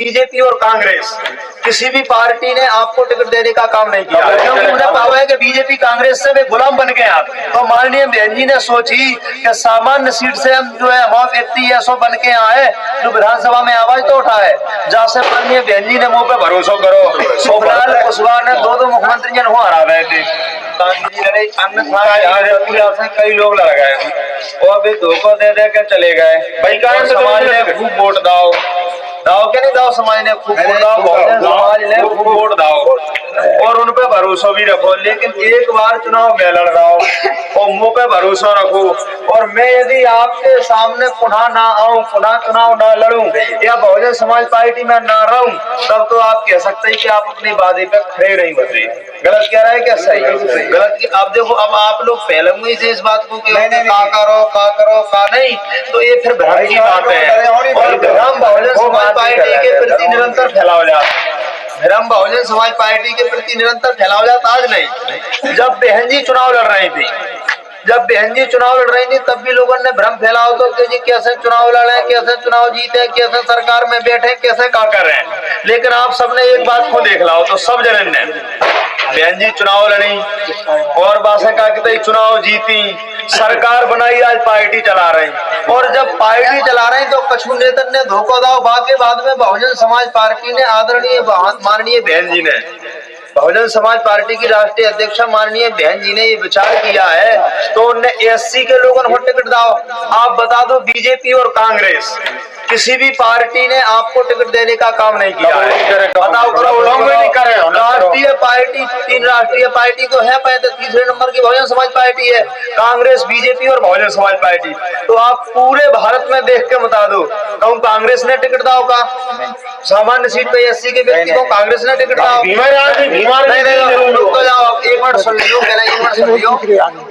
BJP और कांग्रेस किसी भी पार्टी ने आपको टिकट देने का काम नहीं किया, क्योंकि उन्हें पावा है कि बीजेपी कांग्रेस से वे गुलाम बन गए आप। तो माननीय बहन जी ने सोची कि सामान्य सीट से हम जो है वहाँ व्यक्ति ऐसा बन के आए जो विधानसभा में आवाज तो उठाए, जैसे माननीय बहन जी ने मुंह पे भरोसा करो। सुखलाल कुशवाहा ने दो मुख्यमंत्री जन वहाँ हरा गए थे, कई लोग लड़ गए और भी धोखा दे दे के चले गए। भाई समाज ने खूब वोट दाओ दाओ के नहीं दाओ, समाज ने खूब वोट दाओ, समाज ने खूब वोट दाओ और उन पे भरोसा भी रखो, लेकिन एक बार चुनाव में लड़ रहा हो और मुंह पे भरोसा रखो। और मैं यदि आपके सामने पुनः ना आऊं, पुनः चुनाव ना लड़ूं या बहुजन समाज पार्टी में ना रहूं, तब तो आप कह सकते हैं कि आप अपनी वादे पे खड़े नहीं बचे। गलत कह रहा है क्या सही? गलत। अब देखो, अब आप लोग पहले में से इस बात को का करो का नहीं, तो ये फिर भ्रम की बात है और भ्रम बहुजन समाज पार्टी के प्रति निरंतर फैलाओ जाता है। हम बहुजन समाज पार्टी के प्रति निरंतर फैलाओ जाता आज नहीं। जब बहन जी चुनाव लड़ रही थी, तब भी लोगों ने भ्रम फैलाओ तो कि जी कैसे चुनाव लड़े, कैसे चुनाव जीते, कैसे सरकार में बैठे, कैसे क्या कर रहे हैं। लेकिन आप सबने एक बात को देख लाओ तो सब जन ने बहन जी चुनाव लड़ी और बासे का चुनाव जीती, सरकार बनाई, आज पार्टी चला रही। और जब पार्टी चला रही तो कछु नेता ने धोखा दाव बाकी बाद में बहुजन समाज पार्टी ने आदरणीय माननीय बहन जी ने बहुजन समाज पार्टी की राष्ट्रीय अध्यक्ष माननीय बहन जी ने ये विचार किया है तो उन्हें एससी के लोगों को टिकट दाओ। आप बता दो, बीजेपी और कांग्रेस किसी भी पार्टी ने आपको टिकट देने का काम नहीं किया है। बताओ करो, राष्ट्रीय पार्टी, तीन राष्ट्रीय पार्टी तो है, पहले तीसरे नंबर की बहुजन समाज पार्टी है, कांग्रेस, बीजेपी और बहुजन समाज पार्टी। तो आप पूरे भारत में देख के बता दो, कहूँ कांग्रेस ने टिकट दाओ का सामान्य सीट पे एससी के व्यक्ति को कांग्रेस ने टिकट दाओ? एक मिनट सुन लियो, पहले एक मिनट सुन लियो,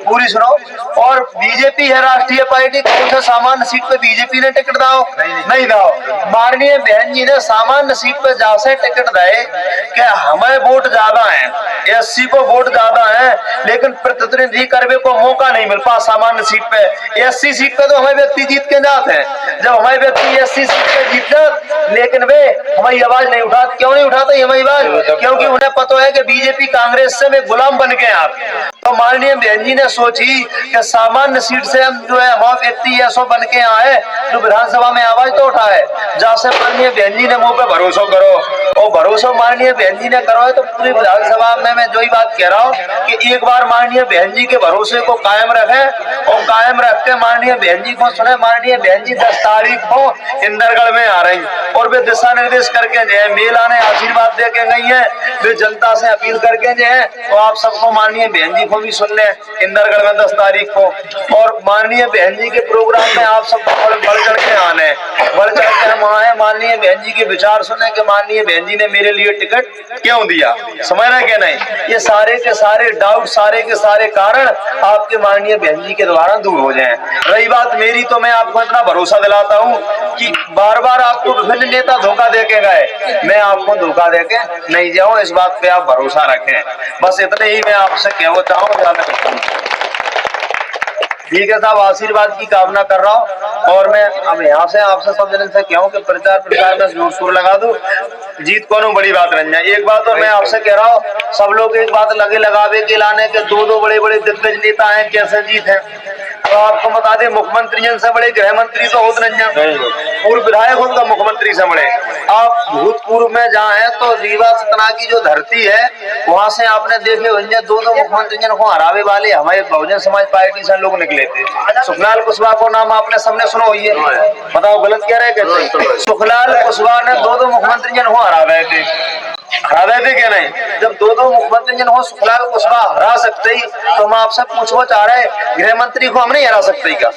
पूरी सुनो। और बीजेपी है राष्ट्रीय पार्टी, कौन सा सामान्य सीट पे बीजेपी ने टिकट दाओ? नहीं दाओ। माननीय बहन जी ने सामान्य सीट पे जैसे टिकट दे कि हमें वोट ज्यादा है, एससी को वोट ज्यादा है, लेकिन प्रतिनिधि करने को मौका नहीं मिल पा सामान्य सीट पे। एससी सीट पे तो हमें व्यक्ति जीत के जाते हैं, जब हमारे व्यक्ति एससी सीट पे जीत जाते, लेकिन वे हमारी आवाज नहीं उठाते। क्यों नहीं उठाते हमारी आवाज? क्योंकि उन्हें पता है कि बीजेपी कांग्रेस से वे गुलाम बन गए आप। तो माननीय बहन जी ने सोची कि सामान्य सीट से हम जो है वहाँ व्यक्ति ऐसा बन के आए जो विधानसभा में आवाज तो उठाए, जैसे माननीय बहन जी ने मुंह पे भरोसा करो और भरोसा माननीय बहन जी ने करो है तो पूरी विधानसभा में मैं जो ही बात कह रहा हूँ कि एक बार माननीय बहन जी के भरोसे को कायम रखे और कायम रख के माननीय बहन जी को सुने। माननीय बहन जी 10 तारीख को इंदरगढ़ में आ रही और वे दिशा निर्देश करके जो है मेला ने आशीर्वाद दे के गई है, वे जनता से अपील करके जो है तो आप सबको माननीय बहन जी को भी सुन ले इंदरगढ़ में 10 तारीख को। और माननीय बहन जी के प्रोग्राम में आप सबको बढ़ चढ़ के आने, बढ़ चढ़ के हम आए, माननीय बहन जी के विचार सुने कि माननीय बहन जी ने मेरे लिए टिकट क्यों दिया, समझ रहे क्या नहीं? ये सारे के सारे डाउट, सारे के सारे कारण आपके माननीय बहन जी के द्वारा दूर हो जाएं। रही बात मेरी, तो मैं आपको इतना भरोसा दिलाता हूँ कि बार बार आपको विभिन्न नेता धोखा दे के गए, मैं आपको धोखा दे के नहीं जाऊँ, इस बात पे आप भरोसा रखें। बस इतने ही मैं आपसे कहना चाहूँ। ठीक है साहब, आशीर्वाद की कामना कर रहा हूँ और मैं अब यहाँ से आपसे सब जन से कहूँ कि प्रचार में जोर शोर लगा दूं, जीत कौन बड़ी बात रह जाए। एक बात और मैं आपसे कह रहा हूँ, सब लोग एक बात लगे लगावे के लाने के दो बड़े बड़े दिग्गज नेता हैं, कैसे जीत है? तो आपको बता दें, मुख्यमंत्री जन से बड़े गृह मंत्री तो होते नहीं, पूर्व विधायक होगा मुख्यमंत्री से बड़े। आप भूतपूर्व में जहाँ है तो रीवा सतना की जो धरती है वहां से आपने देखे होंगे दो मुख्यमंत्री जन को हरावे वाले हमारे बहुजन समाज पार्टी से लोग निकले थे। सुखलाल कुशवाहा को नाम आपने सबने सुना हुई है, बताओ गलत कह रहे हैं? सुखलाल कुशवाहा ने दो मुख्यमंत्री जन को हरा गए थे, हरा थे क्या नहीं? जब दो मुख्यमंत्री जन हो सुखलाल कुशवाहा हरा सकते ही तो हम आपसे पूछना चाह रहे हैं, गृह मंत्री को हम नहीं हरा सकते क्या?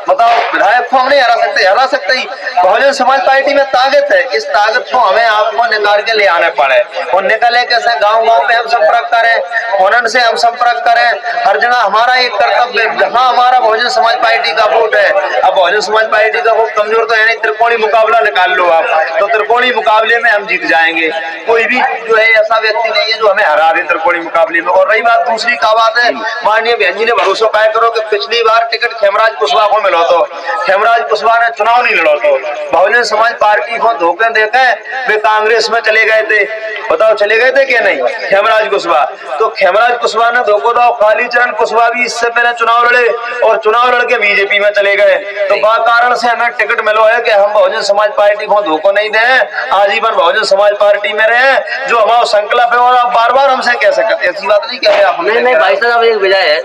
बताओ, विधायक को हम नहीं हरा सकते ही। बहुजन समाज पार्टी में ताकत है, इस ताकत को हमें आपको निकाल के ले आने पड़े और निकले कैसे गांव में हम संपर्क करें, उन्होंने से हम संपर्क करें। हर जगह हमारा एक कर्तव्य, जहाँ हमारा बहुजन समाज पार्टी का वोट है, अब बहुजन समाज पार्टी का वोट कमजोर तो है नहीं, त्रिकोणी मुकाबला निकाल लो आप, तो त्रिकोणी मुकाबले में हम जीत जाएंगे। कोई भी जो है ऐसा व्यक्ति नहीं है जो हमें हरा दे त्रिकोणी मुकाबले में। और रही बात दूसरी का बात है, माननीय बहन जी ने भरोसा पाया करो कि पिछली बार टिकट खेमराज कुशवाहा को मिलो तो हेमराज कुशवाहा ने चुनाव नहीं लड़ो तो बहुजन समाज पार्टी को धोखे देते वे कांग्रेस में चले गए थे। बताओ चले गए थे क्या नहीं हेमराज कुशवाहा? तो हेमराज कुशवाहा ने धोखो दो। कालीचरण कुशवाहा भी इससे पहले चुनाव लड़े और चुनाव लड़के बीजेपी में चले गए। तो बा कारण से हमें टिकट मिलो है कि हम बहुजन समाज पार्टी को धोखो नहीं दे, आजीवन बहुजन समाज पार्टी में रहे, जो हमारा संकल्प है। और आप बार बार हमसे कह सकते ऐसी बात नहीं कह रहे आप। नहीं भाई साहब एक वजह है,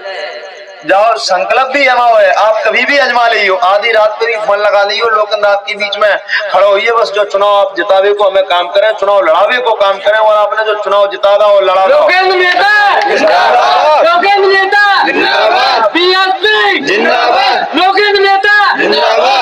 जाओ संकल्प भी जमाओ है, आप कभी भी अजमा लियो, आधी रात पे भी फोन लगा लियो, लोकनाथ के बीच में खड़ो होइए, बस जो चुनाव आप जितावे को हमें काम करें, चुनाव लड़ावे को काम करें, और आपने जो चुनाव जिता था वो लड़ा लोकेंद्र नेता जिंदाबाद, लोकेंद्र नेता जिंदाबाद, बीएसपी जिंदाबाद, लोकेंद्र नेता जिंदाबाद।